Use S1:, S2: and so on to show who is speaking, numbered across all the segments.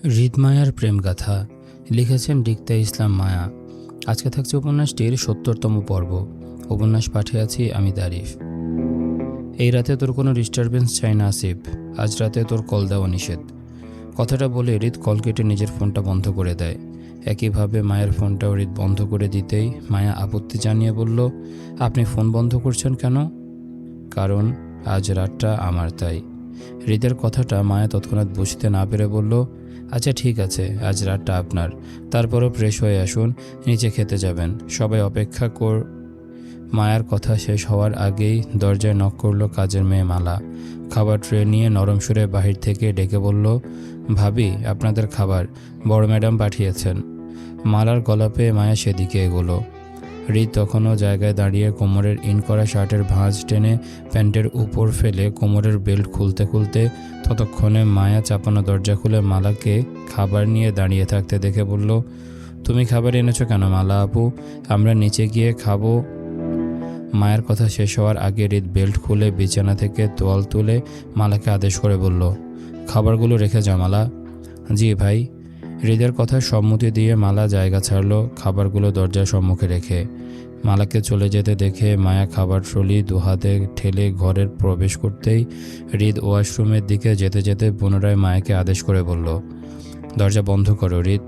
S1: হৃদ মায়ার প্রেমগাথা লিখেছেন রিক্তা ইসলাম মায়া। আজকে থাকছে উপন্যাসটির ৭০তম পর্ব। উপন্যাস পাঠে আছি আমি তারিফ। এই রাতে তোর কোনো ডিস্টারবেন্স চাই না আসিফ। আজ রাতে তোর কল দেওয়া নিষেধ। কথাটা বলে হৃদ কল কেটে নিজের ফোনটা বন্ধ করে দেয়। একইভাবে মায়ের ফোনটাও হৃদ বন্ধ করে দিতেই মায়া আপত্তি জানিয়ে বলল, আপনি ফোন বন্ধ করছেন কেন? কারণ আজ রাতটা আমার, তাই। হৃদের কথাটা মায়া তৎক্ষণাৎ বুঝতে না পেরে বলল, আচ্ছা ঠিক আছে, আজ রাতটা আপনার, তারপরও ফ্রেশ হয়ে আসুন, নিচে খেতে যাবেন, সবাই অপেক্ষা কর। মায়ার কথা শেষ হওয়ার আগেই দরজায় নক করলো কাজের মেয়ে মালা। খাবার ট্রে নিয়ে নরম সুরে বাহির থেকে ডেকে বলল, ভাবি আপনাদের খাবার, বড় ম্যাডাম পাঠিয়েছেন। মালার গলা পেয়ে মায়া সেদিকে এগোলো। হৃদ তখনও জায়গায় দাঁড়িয়ে কোমরের ইন করা শার্টের ভাঁজ টেনে প্যান্টের উপর ফেলে কোমরের বেল্ট খুলতে খুলতে ততক্ষণে মায়া চাপানো দরজা খুলে মালাকে খাবার নিয়ে দাঁড়িয়ে থাকতে দেখে বলল, তুমি খাবার এনেছো কেন মালা আপু? আমরা নিচে গিয়ে খাবো। মায়ের কথা শেষ হওয়ার আগে হৃদ বেল্ট খুলে বিছানা থেকে তোয়াল তুলে মালাকে আদেশ করে বলল, খাবারগুলো রেখে যা মালা। জি ভাই। হৃদের কথা সম্মতি দিয়ে মালা জায়গা ছাড়লো, খাবারগুলো দরজার সম্মুখে রেখে। মালাকে চলে যেতে দেখে মায়া খাবার ট্রলি দুহাতে ঠেলে ঘরের প্রবেশ করতেই হৃদ ওয়াশরুমের দিকে যেতে যেতে পুনরায় মায়াকে আদেশ করে বলল, দরজা বন্ধ করো হৃদ।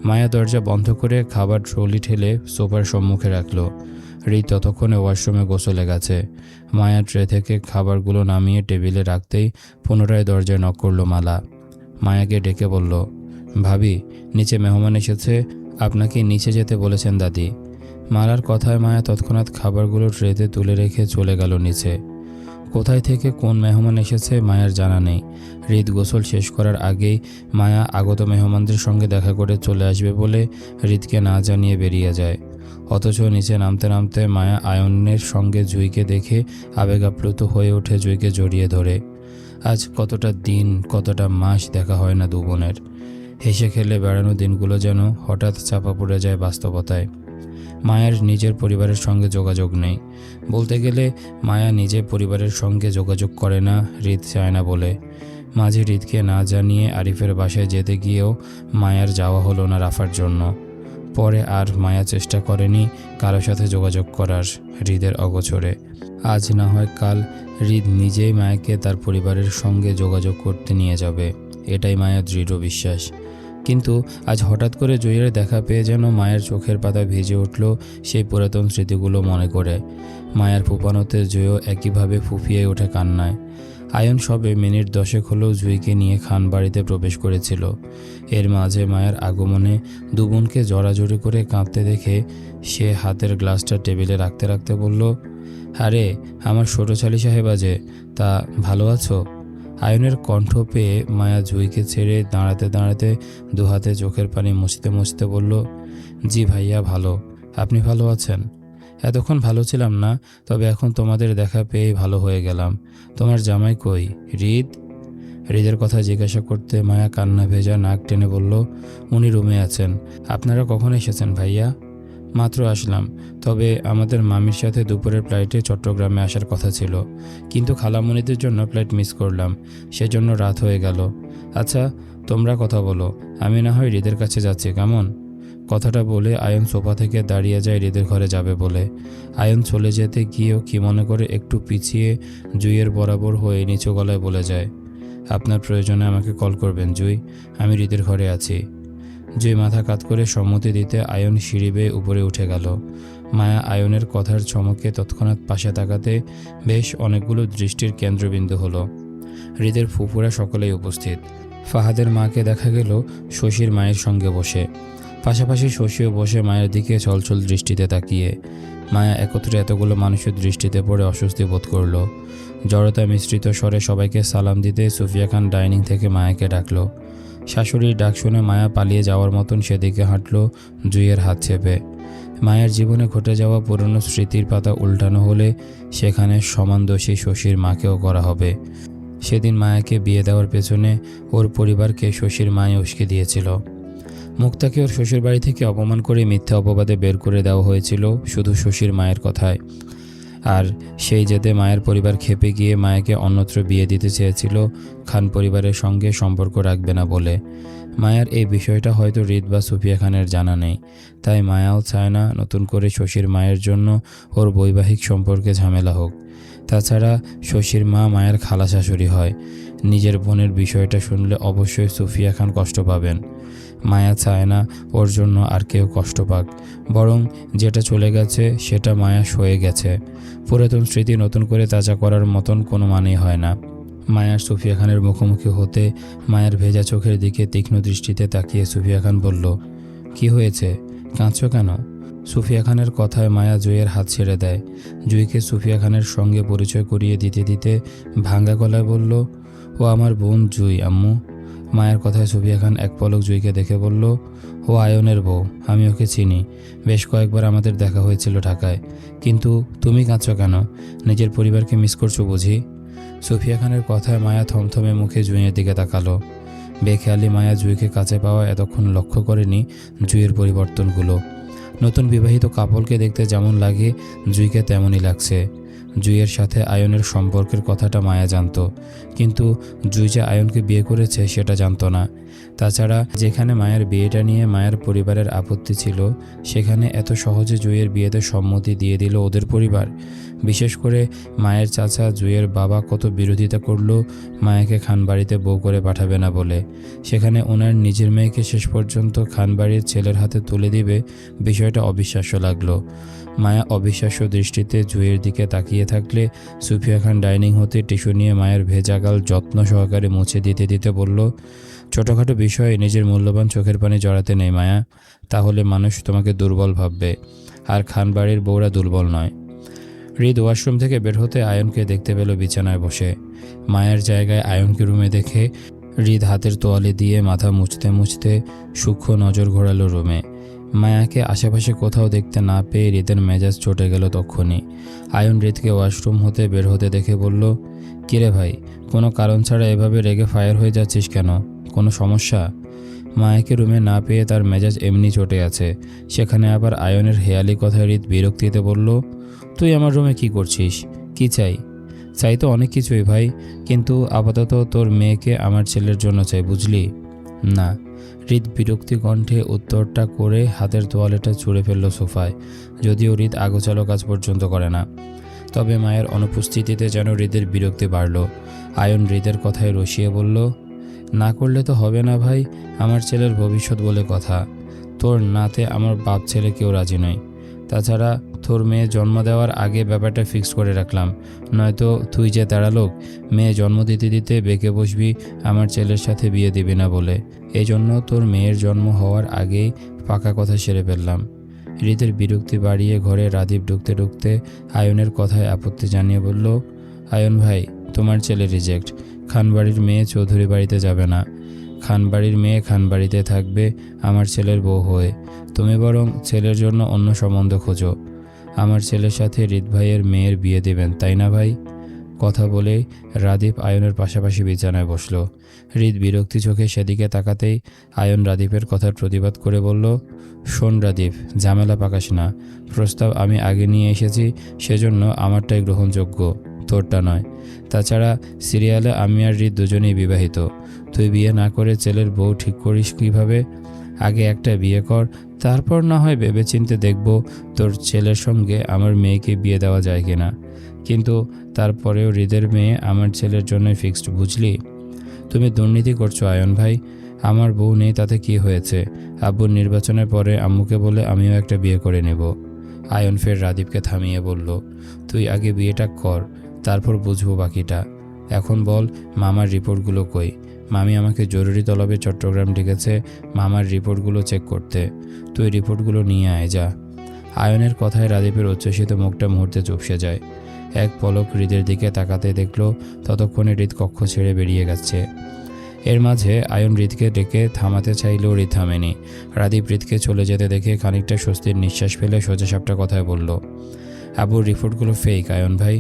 S1: মায়া দরজা বন্ধ করে খাবার ট্রলি ঠেলে সোফার সম্মুখে রাখলো। হৃদ ততক্ষণে ওয়াশরুমে গোসলে গেছে। মায়া ট্রে থেকে খাবারগুলো নামিয়ে টেবিলে রাখতেই পুনরায় দরজায় নক করলো মালা। মায়াকে ডেকে বলল, ভাবি নিচে মেহমান এসেছে, আপনাকে নিচে যেতে বলেছেন দাদি। মালার কথায় মায়া তৎক্ষণাৎ খাবারগুলো ট্রেতে তুলে রেখে চলে গেল নিচে। কোথায় থেকে কোন মেহমান এসেছে মায়ার জানা নেই। হৃদ গোসল শেষ করার আগেই মায়া আগত মেহমানদের সঙ্গে দেখা করে চলে আসবে বলে হৃদকে না জানিয়ে বেরিয়ে যায়। অথচ নিচে নামতে নামতে মায়া আয়নের সঙ্গে জুঁইকে দেখে আবেগ আপ্লুত হয়ে ওঠে, জুঁইকে জড়িয়ে ধরে। আজ কতটা দিন, কতটা মাস দেখা হয় না দু বোনের। হেসে খেলে বেড়ানো দিনগুলো যেন হঠাৎ চাপা পড়ে যায় বাস্তবতায়। মায়ার নিজের পরিবারের সঙ্গে যোগাযোগ নেই। বলতে গেলে মায়া নিজের পরিবারের সঙ্গে যোগাযোগ করে না, হৃদ চায় না বলে। মাঝে হৃদকে না জানিয়ে আরিফের বাসায় যেতে গিয়েও মায়ার যাওয়া হলো না রাফার জন্য। পরে আর মায়া চেষ্টা করেনি কারো সাথে যোগাযোগ করার, হৃদের অগোচরে। আজ না হয় কাল হৃদ নিজেই মায়াকে তার পরিবারের সঙ্গে যোগাযোগ করতে নিয়ে যাবে, এটাই মায়ার দৃঢ় বিশ্বাস। কিন্তু আজ হঠাৎ করে জুঁইয়ের দেখা পেয়ে যেন মায়ের চোখের পাতা ভিজে উঠল সেই পুরাতন স্মৃতিগুলো মনে করে। মায়ের ফুপানোতে জুঁইও একইভাবে ফুফিয়ে ওঠে কান্নায়। আয়ন সবে মিনিট 10 হলেও জুঁইকে নিয়ে খান বাড়িতে প্রবেশ করেছিল। এর মাঝে মায়ের আগমনে দু বোনকে জড়াজড়ি করে কাঁদতে দেখে সে হাতের গ্লাসটা টেবিলে রাখতে রাখতে বলল, আরে আমার ছোটোছালি সাহেব আজে, তা ভালো আছো? আয়নের কণ্ঠ পেয়ে মায়া জুঁইকে ছেড়ে দাঁড়াতে দাঁড়াতে দুহাতে চোখের পানি মুছতে মুছতে বলল, জি ভাইয়া ভালো, আপনি ভালো আছেন? এতক্ষণ ভালো ছিলাম না, তবে এখন তোমাদের দেখা পেয়েই ভালো হয়ে গেলাম। তোমার জামাই কই হৃদ? হৃদের কথা জিজ্ঞাসা করতে মায়া কান্না ভেজা নাক টেনে বলল, উনি রুমে আছেন। আপনারা কখন এসেছেন ভাইয়া? মাত্র আসলাম, তবে আমাদের মামির সাথে দুপুরের ফ্লাইটে চট্টগ্রামে আসার কথা ছিল, কিন্তু খালামণিদের জন্য ফ্লাইট মিস করলাম, সেজন্য রাত হয়ে গেল। আচ্ছা তোমরা কথা বলো, আমি না হয় হৃদের কাছে যাচ্ছি, কেমন? কথাটা বলে আয়ন সোফা থেকে দাঁড়িয়ে যায় হৃদের ঘরে যাবে বলে। আয়ন চলে যেতে গিয়েও কি মনে করে একটু পিছিয়ে জুঁইয়ের বরাবর হয়ে নিচু গলায় বলে যায়, আপনার প্রয়োজনে আমাকে কল করবেন জুঁই, আমি হৃদের ঘরে আছি। জুঁই মাথা কাত করে সম্মতি দিতে আয়ন সিঁড়ি বেয়ে উপরে উঠে গেল। মায়া আয়নের কথার চমকে তৎক্ষণাৎ পাশে তাকাতে বেশ অনেকগুলো দৃষ্টির কেন্দ্রবিন্দু হলো। হৃদের ফুফুরা সকলেই উপস্থিত। ফাহাদের মাকে দেখা গেল শশীর মায়ের সঙ্গে বসে, পাশাপাশি শশীও বসে মায়ের দিকে ছলছল দৃষ্টিতে তাকিয়ে। মায়া একত্রে এতগুলো মানুষের দৃষ্টিতে পড়ে অস্বস্তি বোধ করল। জড়তা মিশ্রিত স্বরে সবাইকে সালাম দিতে সুফিয়া খান ডাইনিং থেকে মায়াকে ডাকলো। শাশুড়ির ডাক শুনে মায়া পালিয়ে যাওয়ার মতন সেদিকে হাঁটল, জুঁইয়ের হাত চেপে। মায়ের জীবনে ঘটে যাওয়া পুরনো স্মৃতির পাতা উল্টানো হলে সেখানে সমান দোষী শশীর মাকেও করা হবে। সেদিন মায়াকে বিয়ে দেওয়ার পেছনে ওর পরিবারকে শশীর মায়ে উস্কে দিয়েছিল। মুক্তাকে ওর শ্বশুর বাড়ি থেকে অপমান করে মিথ্যা অপবাদে বের করে দেওয়া হয়েছিল শুধু শশীর মায়ের কথায়। আর সেই জেদে মায়ের পরিবার খেপে গিয়ে মায়াকে অন্যত্র বিয়ে দিতে চেয়েছিল খান পরিবারের সঙ্গে সম্পর্ক রাখবে না বলে। মায়ার এই বিষয়টা হয়তো হৃদ বা সুফিয়া খানের জানা নেই, তাই মায়াও চায় না নতুন করে শশীর মায়ের জন্য ওর বৈবাহিক সম্পর্কে ঝামেলা হোক। তাছাড়া শশীর মা মায়ের খালা শাশুড়ি হয়, নিজের বোনের বিষয়টা শুনলে অবশ্যই সুফিয়া খান কষ্ট পাবেন। মায়া চায় না ওর জন্য আর কেউ কষ্ট পাক, বরং যেটা চলে গেছে সেটা মায়া সয়ে গেছে। পুরাতন স্মৃতি নতুন করে তাজা করার মতন কোনো মানেই হয় না। মায়ার সুফিয়া খানের মুখোমুখি হতে মায়ের ভেজা চোখের দিকে তীক্ষ্ণ দৃষ্টিতে তাকিয়ে সুফিয়া খান বলল, কি হয়েছে, কাঁদছো কেন? সুফিয়া খানের কথায় মায়া জুঁইয়ের হাত ছেড়ে দেয়। জুঁইকে সুফিয়া খানের সঙ্গে পরিচয় করিয়ে দিতে দিতে ভাঙ্গা গলায় বলল, ও আমার বোন জুঁই আম্মু। মায়ের কথায় সুফিয়া খান এক পলক জুঁইকে দেখে বলল, ও আয়নের বউ, আমি ওকে চিনি, বেশ কয়েকবার আমাদের দেখা হয়েছিল ঢাকায়। কিন্তু তুমি কাঁদছো কেন? নিজের পরিবারকে মিস করছো বুঝি? সুফিয়া খানের কথায় মায়া থমথমে মুখে জুঁইয়ের দিকে তাকালো। বেখেয়ালি মায়া জুঁইকে কাছে পাওয়া এতক্ষণ লক্ষ্য করেনি জুঁইয়ের পরিবর্তনগুলো। নতুন বিবাহিত কাপলকে দেখতে যেমন লাগে জুঁইকে তেমনই লাগছে। জুঁইয়ের সাথে আয়নের সম্পর্কের কথাটা মায়া জানতো, কিন্তু জুঁই যে আয়নকে বিয়ে করেছে সেটা জানতো না। তাছাড়া যেখানে মায়ের বিয়েটা নিয়ে মায়ের পরিবারের আপত্তি ছিল, সেখানে এত সহজে জুঁইয়ের বিয়েতে সম্মতি দিয়ে দিল ওদের পরিবার। বিশেষ করে মায়ের চাচা জুঁইয়ের বাবা কত বিরোধিতা করলো মায়াকে খানবাড়িতে বউ করে পাঠাবে না বলে। সেখানে ওনার নিজের মেয়েকে শেষ পর্যন্ত খানবাড়ির ছেলের হাতে তুলে দিবে, বিষয়টা অবিশ্বাস্য লাগলো। মায়া অবিশ্বাস্য দৃষ্টিতে জুঁইয়ের দিকে তাকিয়ে থাকলে সুফিয়া খান ডাইনিং হতে টিস্যু নিয়ে মায়ের ভেজা গাল যত্ন সহকারে মুছে দিতে দিতে বলল, ছোটোখাটো বিষয়ে নিজের মূল্যবান চোখের পানি জড়াতে নেই মায়া, তাহলে মানুষ তোমাকে দুর্বল ভাববে, আর খানবাড়ির বউরা দুর্বল নয়। হৃদ ওয়াশরুম থেকে বের হতে আয়নকে দেখতে পেল বিছানায় বসে। মায়ের জায়গায় আয়নকে রুমে দেখে হৃদ হাতের তোয়ালে দিয়ে মাথা মুছতে মুছতে সূক্ষ্ম নজর ঘোরালো রুমে। মায়াকে আশেপাশে কোথাও দেখতে না পেয়ে হৃদের মেজাজ চটে গেল তক্ষুনি। আয়ন হৃদকে ওয়াশরুম হতে বের হতে দেখে বলল, কিরে ভাই, কোনো কারণ ছাড়া এভাবে রেগে ফায়ার হয়ে যাচ্ছিস কেন? কোনো সমস্যা? মায়াকে রুমে না পেয়ে তার মেজাজ এমনি চটে আছে, সেখানে আবার আয়নের হেয়ালি কথায় হৃদ বিরক্তিতে বলল, তুই আমার রুমে কি করছিস? কি চাই? চাই তো অনেক কিছুই ভাই, কিন্তু আপাতত তোর মেয়েকে আমার ছেলের জন্য চাই, বুঝলি? না। হৃদ বিরক্তি কণ্ঠে উত্তরটা করে হাতের তোয়ালেটা ছুঁড়ে ফেলল সোফায়। যদিও হৃদ আগোছালো কাজ পর্যন্ত করে না, তবে মায়ের অনুপস্থিতিতে যেন হৃদের বিরক্তি বাড়ল। আয়ন হৃদের কথায় রসিয়ে বলল, না করলে তো হবে না ভাই, আমার ছেলের ভবিষ্যৎ বলে কথা। তোর নাতে আমার বাপ ছেলে কেউ রাজি নয়। তাছাড়া তোর মেয়ে জন্ম দেওয়ার আগে ব্যাপারটা ফিক্স করে রাখলাম, নয়তো তুই যে তারা লোক, মেয়ে জন্ম দিতে দিতে বেঁকে বসবি আমার ছেলের সাথে বিয়ে দিবি না বলে। এই জন্য তোর মেয়ের জন্ম হওয়ার আগেই পাকা কথা সেরে ফেললাম। হৃদের বিরক্তি বাড়িয়ে ঘরে রাদীপ ঢুকতে ঢুকতে আয়নের কথায় আপত্তি জানিয়ে বলল, আয়ন ভাই, তোমার ছেলে রিজেক্ট। খানবাড়ির মেয়ে চৌধুরী বাড়িতে যাবে না, খানবাড়ির মেয়ে খানবাড়িতে থাকবে আমার ছেলের বউ হয়ে। তুমি বরং ছেলের জন্য অন্য সম্বন্ধ খোঁজো। আমার ছেলের সাথে হৃদ ভাইয়ের মেয়ের বিয়ে দেবেন, তাই না ভাই? কথা বলে রাদীপ আয়নের পাশাপাশি বিছানায় বসল। হৃদ বিরক্তি চোখে সেদিকে তাকাতেই আয়ন রাদীপের কথার প্রতিবাদ করে বলল, শোন রাদীপ, ঝামেলা পাকাস না। প্রস্তাব আমি আগে নিয়ে এসেছি, সেজন্য আমারটাই গ্রহণযোগ্য, তোরটা নয়। তাছাড়া সিরিয়ালে আমি আর হৃদ দুজনেই বিবাহিত। তুই বিয়ে না করে ছেলের বউ ঠিক করিস কীভাবে? আগে একটা বিয়ে কর, তারপর না হয় ভেবেচিন্তে দেখব তোর ছেলের সঙ্গে আমার মেয়েকে বিয়ে দেওয়া যায় কিনা। কিন্তু তারপরেও হৃদের মেয়ে আমার ছেলের জন্যই ফিক্সড, বুঝলি? তুমি দুর্নীতি করছো আয়ন ভাই। আমার বউ নেই তাতে কি হয়েছে? আব্বুর নির্বাচনের পরে আম্মুকে বলে আমিও একটা বিয়ে করে নেব। আয়ন ফের রাদীপকে থামিয়ে বলল, তুই আগে বিয়েটা কর, তারপর বুঝবো বাকিটা। এখন বল, মামার রিপোর্টগুলো কই? মামি আমাকে জরুরি তলবে চট্টগ্রাম ডেকেছে মামার রিপোর্টগুলো চেক করতে। তুই রিপোর্টগুলো নিয়ে আয় যা। আয়নের কথায় রাদীপের উচ্ছ্বসিত মুখটা মুহূর্তে চুপসে যায়। এক পলক হৃদের দিকে তাকাতে দেখল ততক্ষণে হৃদ কক্ষ ছেড়ে বেরিয়ে গেছে। এর মাঝে আয়ন হৃদকে ডেকে থামাতে চাইলেও হৃদ থামেনি। রাদীপ হৃদকে চলে যেতে দেখে খানিকটা স্বস্তির নিঃশ্বাস ফেলে সোজাসাপটা কথায় বলল, আবুর রিপোর্টগুলো ফেক আয়ন ভাই।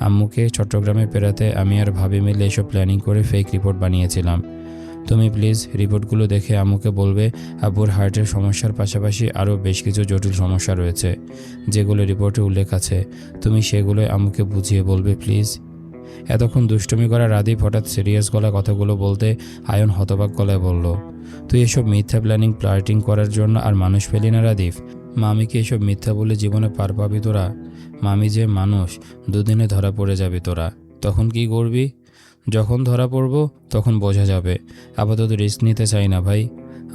S1: আম্মুকে চট্টগ্রামে পেরাতে আমি আর ভাবি মিলে এসব প্ল্যানিং করে ফেক রিপোর্ট বানিয়েছিলাম। তুমি প্লিজ রিপোর্টগুলো দেখে আম্মুকে বলবে আব্বুর হার্টের সমস্যার পাশাপাশি আরও বেশ কিছু জটিল সমস্যা রয়েছে, যেগুলো রিপোর্টে উল্লেখ আছে। তুমি সেগুলোই আম্মুকে বুঝিয়ে বলবে প্লিজ। এতক্ষণ দুষ্টুমি করা রাদীপ হঠাৎ সিরিয়াস গলায় কথাগুলো বলতে আয়ন হতবাক গলায় বলল, তুই এসব মিথ্যা প্ল্যাটিং করার জন্য আর মানুষ পেলি না রাদীপ? মামিকে এসব মিথ্যা বলে জীবনে পার পাবি তোরা? মামি যে মানুষ, দুদিনে ধরা পড়ে যাবি তোরা। তখন কি করবি? যখন ধরা পড়ব তখন বোঝা যাবে। আপাতত রিস্ক নিতে চাই না ভাই।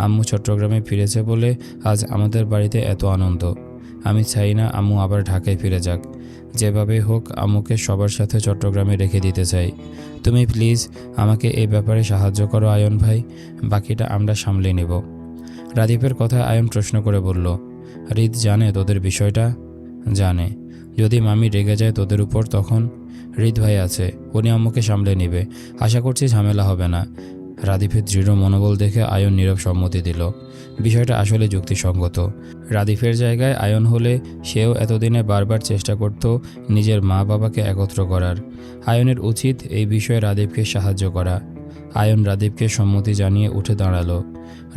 S1: আম্মু চট্টগ্রামে ফিরেছে বলে আজ আমাদের বাড়িতে এত আনন্দ। আমি চাই না আম্মু আবার ঢাকায় ফিরে যাক। যেভাবে হোক আম্মুকে সবার সাথে চট্টগ্রামে রেখে দিতে চাই। তুমি প্লিজ আমাকে এই ব্যাপারে সাহায্য করো আয়ন ভাই, বাকিটা আমরা সামলে নেব। রাদীপের কথায় আয়ন প্রশ্ন করে বলল, হৃদ জানে তোদের বিষয়টা? জানে। যদি মামি রেগে যায় তোদের উপর তখন? হৃদ ভাই আছে, উনি আম্মুকে সামলে নেবে। আশা করছি ঝামেলা হবে না। রাদীপের দৃঢ় মনোবল দেখে আয়ন নীরব সম্মতি দিল। বিষয়টা আসলে যুক্তিসঙ্গত। রাদীপের জায়গায় আয়ন হলে সেও এতদিনে বারবার চেষ্টা করত নিজের মা বাবাকে একত্র করার। আয়নের উচিত এই বিষয়ে রাদীপকে সাহায্য করা। আয়ন রাদীপকে সম্মতি জানিয়ে উঠে দাঁড়ালো।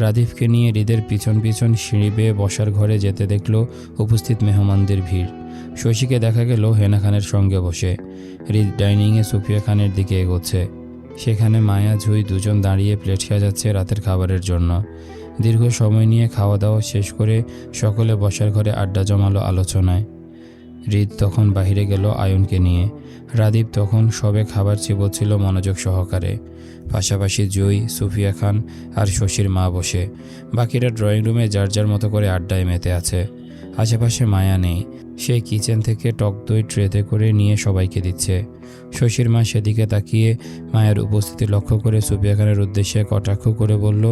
S1: রাদীপকে নিয়ে হৃদের পিছন পিছন সিঁড়ি বেয়ে বসার ঘরে যেতে দেখল উপস্থিত মেহমানদের ভিড়। শশীকে দেখা গেল হেনা খানের সঙ্গে বসে। হৃদ ডাইনিংয়ে সুফিয়া খানের দিকে এগোচ্ছে। সেখানে মায়া ঝুই দুজন দাঁড়িয়ে প্লেট সাজাচ্ছে রাতের খাবারের জন্য। দীর্ঘ সময় নিয়ে খাওয়া দাওয়া শেষ করে সকলে বসার ঘরে আড্ডা জমালো আলোচনায়। হৃদ তখন বাহিরে গেল আয়নকে নিয়ে। রাদীপ তখন সবে খাবার চিবোচ্ছিল মনোযোগ সহকারে। পাশাপাশি জুই, সুফিয়া খান আর শশীর মা বসে। বাকিরা ড্রয়িং রুমে যার যার মতো করে আড্ডায় মেতে আছে। আশেপাশে মায়া নেই। সে কিচেন থেকে টক দই ট্রেতে করে নিয়ে সবাইকে দিচ্ছে। শশীর মা সেদিকে তাকিয়ে মায়ের উপস্থিতি লক্ষ্য করে সুফিয়া খানের উদ্দেশ্যে কটাক্ষ করে বলল,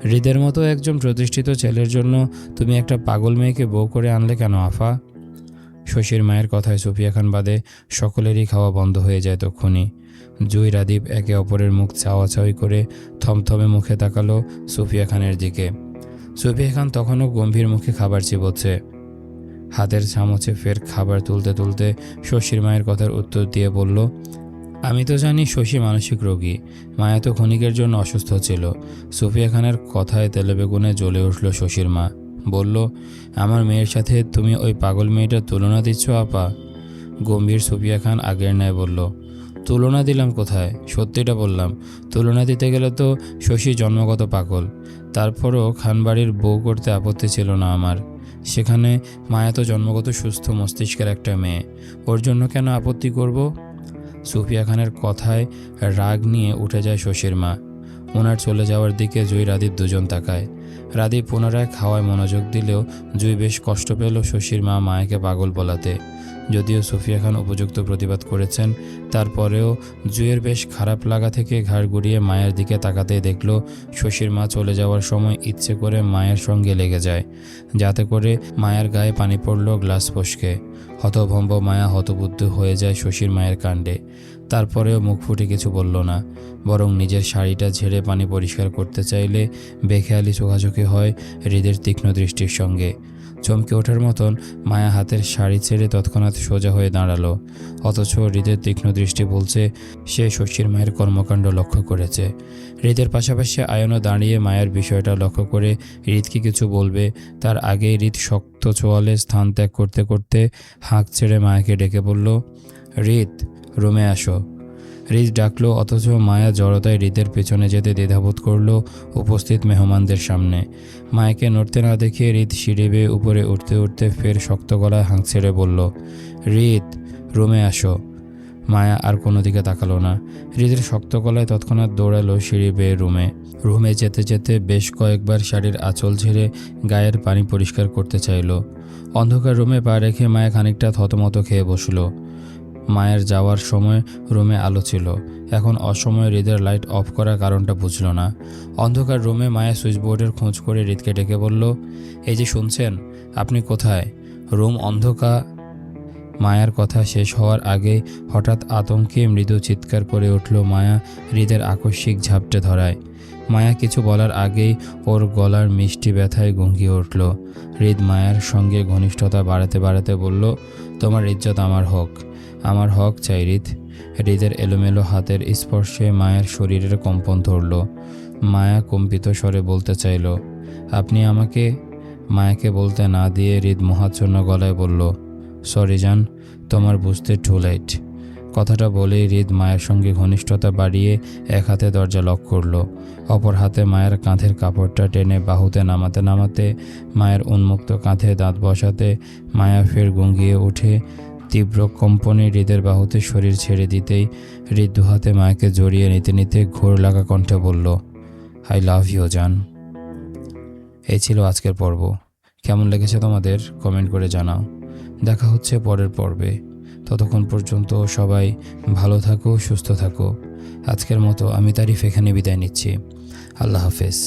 S1: হৃদের মতো একজন প্রতিষ্ঠিত ছেলের জন্য তুমি একটা পাগল মেয়েকে বউ করে আনলে কেন আফা? শশীর মায়ের কথায় সুফিয়া খান বাদে সকলেরই খাওয়া বন্ধ হয়ে যায় তক্ষুনি। জুই, রাদীপ একে অপরের মুখ চাওয়াচাওয়ি করে থমথমে মুখে তাকালো সুফিয়া খানের দিকে। সুফিয়া খান তখনও গম্ভীর মুখে খাবার চিবোচ্ছে। হাতের চামচে ফের খাবার তুলতে তুলতে শশীর মায়ের কথার উত্তর দিয়ে বলল, আমি তো জানি শশী মানসিক রোগী। মায়া তো ক্ষণিকের জন্য অসুস্থ ছিল। সুফিয়া খানের কথায় তেলেবেগুনে জ্বলে উঠল শশীর মা। বলল, আমার মেয়ের সাথে তুমি ওই পাগল মেয়েটার তুলনা দিচ্ছ আপা? গম্ভীর সুফিয়া খান আগের ন্যায় বলল, তুলনা দিলাম কোথায়? সত্যিটা বললাম। তুলনা দিতে গেলে তো শশী জন্মগত পাগল। তারপরও খানবাড়ির বউ করতে আপত্তি ছিল না আমার। সেখানে মায়া তো জন্মগত সুস্থ মস্তিষ্কের একটা মেয়ে, ওর জন্য কেন আপত্তি করব? সুফিয়া খানের কথায় রাগ নিয়ে উঠে যায় শশীর মা। ওনার চলে যাওয়ার দিকে জুই, রাদীপ দুজন তাকায়। রাদীপ পুনরায় খাওয়ায় মনোযোগ দিলেও জুই বেশ কষ্ট পেল শশীর মা মায়াকে পাগল বলাতে। যদিও সুফিয়া খান উপযুক্ত প্রতিবাদ করেছেন, তারপরেও জুইয়ের বেশ খারাপ লাগা থেকে ঘাড় ঘুরিয়ে মায়ের দিকে তাকাতেই দেখল শশীর মা চলে যাওয়ার সময় ইচ্ছে করে মায়ের সঙ্গে লেগে যায়, যাতে করে মায়ের গায়ে পানি পড়ল গ্লাস ফসকে। হতভম্ব মায়া হতবুদ্ধ হয়ে যায় শশীর মায়ের কাণ্ডে। তারপরেও মুখ ফুটে কিছু বলল না, বরং নিজের শাড়িটা ঝেড়ে পানি পরিষ্কার করতে চাইলে বেখেয়ালি চোখাচোখি হয় হৃদের তীক্ষ্ণ দৃষ্টির সঙ্গে। চমকে ওঠার মতন মায়া হাতের শাড়ি ছেড়ে তৎক্ষণাৎ সোজা হয়ে দাঁড়ালো। অথচ হৃদের তীক্ষ্ণ দৃষ্টি বলছে সে শশীর মায়ের কর্মকাণ্ড লক্ষ্য করেছে। হৃদের পাশাপাশি আয়নও দাঁড়িয়ে মায়ের বিষয়টা লক্ষ্য করে হৃদকে কিছু বলবে তার আগেই হৃদ শক্ত চোয়ালে স্থান ত্যাগ করতে করতে হাঁক ছেড়ে মায়াকে ডেকে বলল, হৃদ, রুমে আসো। হৃদ ডাকলো, অথচ মায়া জড়তায় হৃদের পেছনে যেতে দ্বিধাবোধ করলো উপস্থিত মেহমানদের সামনে। মায়াকে নড়তে না দেখে হৃদ সিঁড়ি বেয়ে উপরে উঠতে উঠতে ফের শক্ত গলায় হাঁক ছেড়ে বলল, হৃদ, রুমে আসো। মায়া আর কোনো দিকে তাকালো না। হৃদের শক্ত গলায় তৎক্ষণাৎ দৌড়ালো সিঁড়ি বেয়ে রুমে যেতে যেতে বেশ কয়েকবার শাড়ির আঁচল ঝেড়ে গায়ের পানি পরিষ্কার করতে চাইল। অন্ধকার রুমে পা রেখে মায়া খানিকটা থতমত খেয়ে বসল। মায়ের যাওয়ার সময় রুমে আলো ছিল, এখন অসময়ে হৃদের লাইট অফ করার কারণটা বুঝল না। অন্ধকার রুমে মায়া সুইচবোর্ডের খোঁজ করে হৃদকে ডেকে বলল, এই যে শুনছেন, আপনি কোথায়? রুম অন্ধকার। মায়ার কথা শেষ হওয়ার আগেই হঠাৎ আতঙ্কে মৃদু চিৎকার করে উঠল মায়া হৃদের আকস্মিক ঝাপটে ধরায়। মায়া কিছু বলার আগেই ওর গলার মিষ্টি ব্যথায় ঘুমিয়ে উঠল। হৃদ মায়ার সঙ্গে ঘনিষ্ঠতা বাড়াতে বাড়াতে বলল, তোমার ইজ্জত আমার হক চাই হৃদ। হৃদের এলোমেলো হাতের স্পর্শে মায়ের শরীরের কম্পন ধরল। মায়া কম্পিত স্বরে বলতে চাইল, আপনি আমাকে? মায়াকে বলতে না দিয়ে হৃদ মোহাচ্ছন্ন গলায় বলল, সরি জান, তোমার বুঝতে টু লেট। কথাটা বলেই হৃদ মায়ের সঙ্গে ঘনিষ্ঠতা বাড়িয়ে এক হাতে দরজা লক করলো, অপর হাতে মায়ের কাঁধের কাপড়টা টেনে বাহুতে নামাতে নামাতে মায়ের উন্মুক্ত কাঁধে দাঁত বসাতে মায়া ফের গুঙ্গিয়ে উঠে তীব্র কম্পনে হৃদের বাহুতে শরীর ছেড়ে দিতেই হৃদ দুহাতে মায়াকে জড়িয়ে নিতে নিতে ঘোর লাগা কণ্ঠে বলল, আই লাভ ইউ জান। এই ছিল আজকের পর্ব। কেমন লেগেছে তোমাদের কমেন্ট করে জানাও। দেখা হচ্ছে পরের পর্বে। ততক্ষণ পর্যন্ত সবাই ভালো থাকো, সুস্থ থাকো। আজকের মতো আমি তারিফ এখানে বিদায় নিচ্ছি। আল্লাহ হাফেজ।